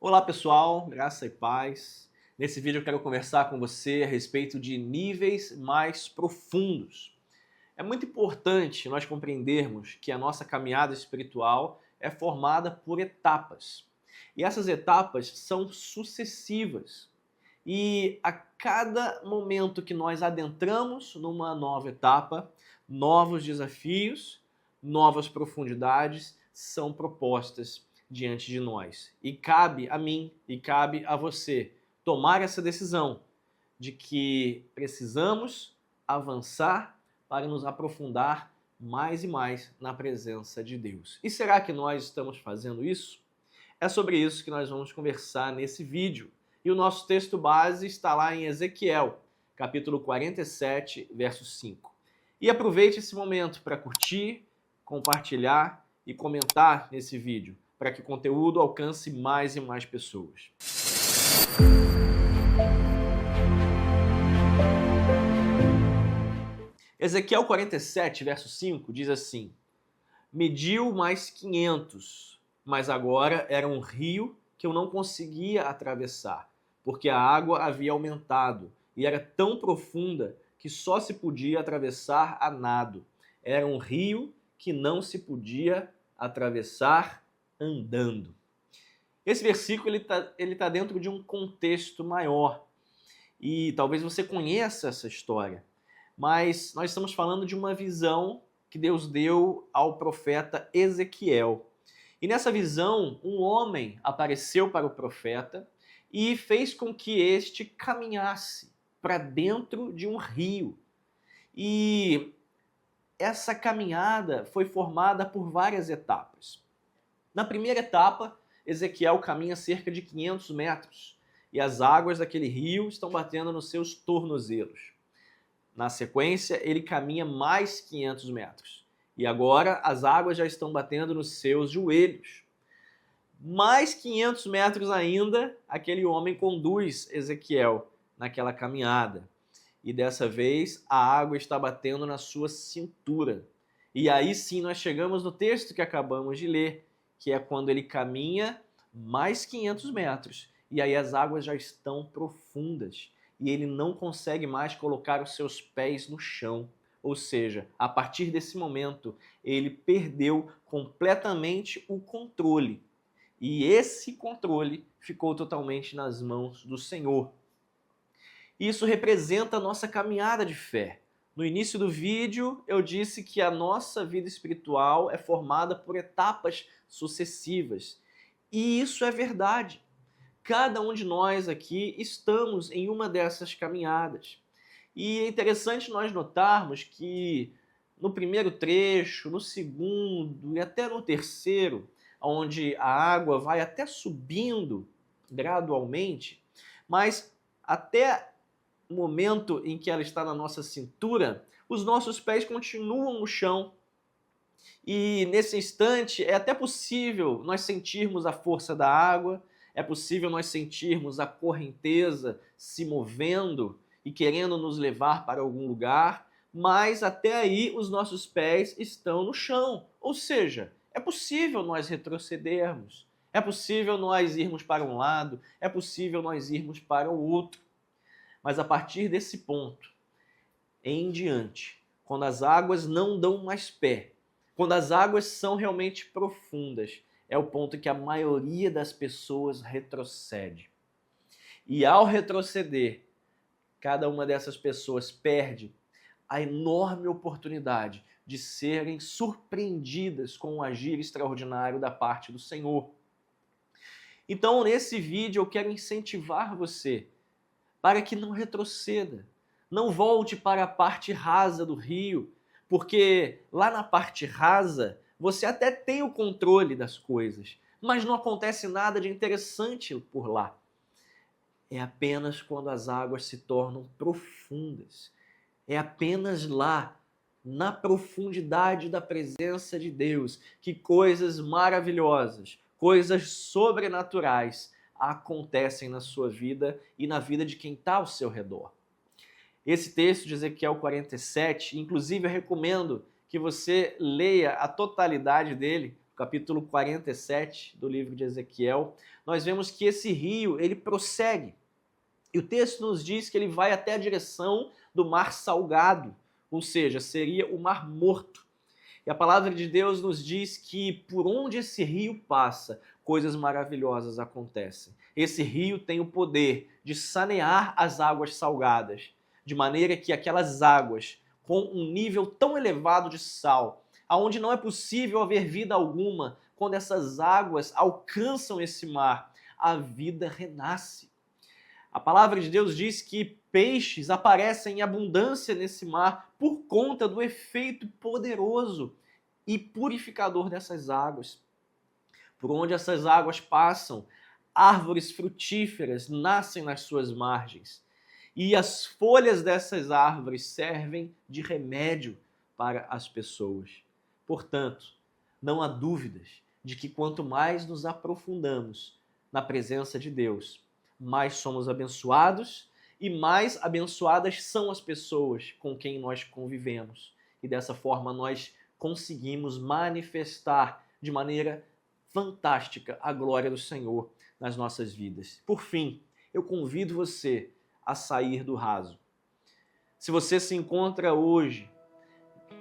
Olá pessoal, graça e paz. Nesse vídeo eu quero conversar com você a respeito de níveis mais profundos. É muito importante nós compreendermos que a nossa caminhada espiritual é formada por etapas. E essas etapas são sucessivas. E a cada momento que nós adentramos numa nova etapa, novos desafios, novas profundidades são propostas diante de nós. E cabe a mim e cabe a você tomar essa decisão de que precisamos avançar para nos aprofundar mais e mais na presença de Deus. E será que nós estamos fazendo isso? É sobre isso que nós vamos conversar nesse vídeo. E o nosso texto base está lá em Ezequiel, capítulo 47, verso 5. E aproveite esse momento para curtir, compartilhar e comentar nesse vídeo, para que o conteúdo alcance mais e mais pessoas. Ezequiel 47, verso 5 diz assim: mediu mais 500, mas agora era um rio que eu não conseguia atravessar, porque a água havia aumentado e era tão profunda que só se podia atravessar a nado. Era um rio que não se podia atravessar andando. Esse versículo ele tá dentro de um contexto maior e talvez você conheça essa história, mas nós estamos falando de uma visão que Deus deu ao profeta Ezequiel. E nessa visão, um homem apareceu para o profeta e fez com que este caminhasse para dentro de um rio. E essa caminhada foi formada por várias etapas. Na primeira etapa, Ezequiel caminha cerca de 500 metros e as águas daquele rio estão batendo nos seus tornozelos. Na sequência, ele caminha mais 500 metros e agora as águas já estão batendo nos seus joelhos. Mais 500 metros ainda, aquele homem conduz Ezequiel naquela caminhada. E dessa vez a água está batendo na sua cintura. E aí sim nós chegamos no texto que acabamos de ler, que é quando ele caminha mais 500 metros. E aí as águas já estão profundas. E ele não consegue mais colocar os seus pés no chão. Ou seja, a partir desse momento, ele perdeu completamente o controle. E esse controle ficou totalmente nas mãos do Senhor. Isso representa a nossa caminhada de fé. No início do vídeo, eu disse que a nossa vida espiritual é formada por etapas sucessivas. E isso é verdade. Cada um de nós aqui estamos em uma dessas caminhadas. E é interessante nós notarmos que no primeiro trecho, no segundo e até no terceiro, onde a água vai até subindo gradualmente, mas até o momento em que ela está na nossa cintura, os nossos pés continuam no chão. E nesse instante é até possível nós sentirmos a força da água, é possível nós sentirmos a correnteza se movendo e querendo nos levar para algum lugar, mas até aí os nossos pés estão no chão. Ou seja, é possível nós retrocedermos, é possível nós irmos para um lado, é possível nós irmos para o outro. Mas a partir desse ponto em diante, quando as águas não dão mais pé, quando as águas são realmente profundas, é o ponto que a maioria das pessoas retrocede. E ao retroceder, cada uma dessas pessoas perde a enorme oportunidade de serem surpreendidas com um agir extraordinário da parte do Senhor. Então, nesse vídeo, eu quero incentivar você para que não retroceda, não volte para a parte rasa do rio, porque lá na parte rasa você até tem o controle das coisas, mas não acontece nada de interessante por lá. É apenas quando as águas se tornam profundas, é apenas lá, na profundidade da presença de Deus, que coisas maravilhosas, coisas sobrenaturais acontecem na sua vida e na vida de quem está ao seu redor. Esse texto de Ezequiel 47, inclusive eu recomendo que você leia a totalidade dele, capítulo 47 do livro de Ezequiel, nós vemos que esse rio, ele prossegue. E o texto nos diz que ele vai até a direção do Mar Salgado, ou seja, seria o Mar Morto. E a palavra de Deus nos diz que por onde esse rio passa, coisas maravilhosas acontecem. Esse rio tem o poder de sanear as águas salgadas, de maneira que aquelas águas com um nível tão elevado de sal, aonde não é possível haver vida alguma, quando essas águas alcançam esse mar, a vida renasce. A palavra de Deus diz que peixes aparecem em abundância nesse mar por conta do efeito poderoso e purificador dessas águas. Por onde essas águas passam, árvores frutíferas nascem nas suas margens. E as folhas dessas árvores servem de remédio para as pessoas. Portanto, não há dúvidas de que quanto mais nos aprofundamos na presença de Deus, mais somos abençoados e mais abençoadas são as pessoas com quem nós convivemos. E dessa forma nós conseguimos manifestar de maneira fantástica a glória do Senhor nas nossas vidas. Por fim, eu convido você a sair do raso. Se você se encontra hoje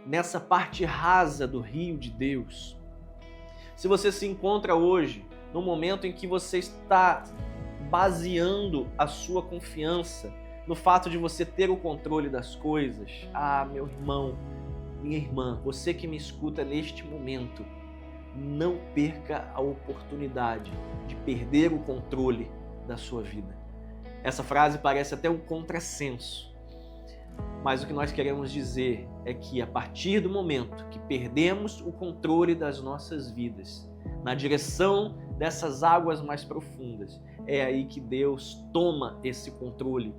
nessa parte rasa do rio de Deus, se você se encontra hoje no momento em que você está baseando a sua confiança no fato de você ter o controle das coisas, meu irmão, minha irmã, você que me escuta neste momento, não perca a oportunidade de perder o controle da sua vida. Essa frase parece até um contrassenso, mas o que nós queremos dizer é que a partir do momento que perdemos o controle das nossas vidas, na direção dessas águas mais profundas, é aí que Deus toma esse controle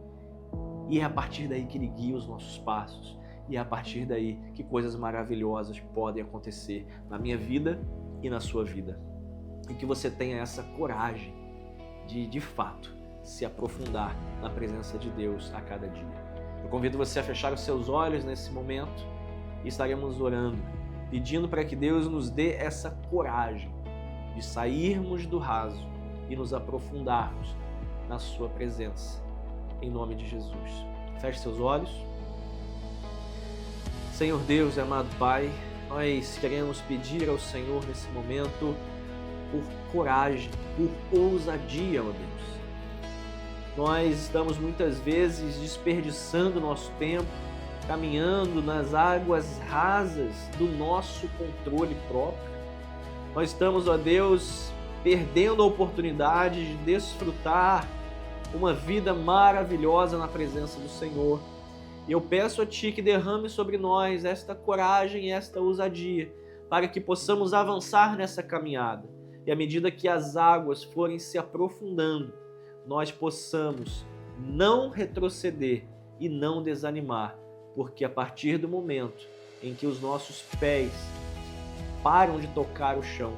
e é a partir daí que Ele guia os nossos passos e é a partir daí que coisas maravilhosas podem acontecer na minha vida e na sua vida. E que você tenha essa coragem de fato, se aprofundar na presença de Deus a cada dia. Eu convido você a fechar os seus olhos nesse momento e estaremos orando, pedindo para que Deus nos dê essa coragem de sairmos do raso e nos aprofundarmos na sua presença, em nome de Jesus. Feche seus olhos. Senhor Deus e amado Pai, nós queremos pedir ao Senhor nesse momento por coragem, por ousadia, ó Deus. Nós estamos muitas vezes desperdiçando nosso tempo, caminhando nas águas rasas do nosso controle próprio. Nós estamos, ó Deus, perdendo a oportunidade de desfrutar uma vida maravilhosa na presença do Senhor. E eu peço a Ti que derrame sobre nós esta coragem e esta ousadia, para que possamos avançar nessa caminhada. E à medida que as águas forem se aprofundando, nós possamos não retroceder e não desanimar, porque a partir do momento em que os nossos pés param de tocar o chão,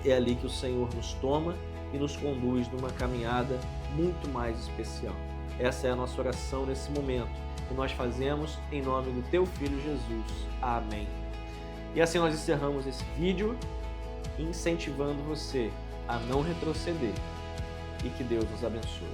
é ali que o Senhor nos toma e nos conduz numa caminhada muito mais especial. Essa é a nossa oração nesse momento, que nós fazemos em nome do Teu Filho Jesus. Amém. E assim nós encerramos esse vídeo, incentivando você a não retroceder e que Deus nos abençoe.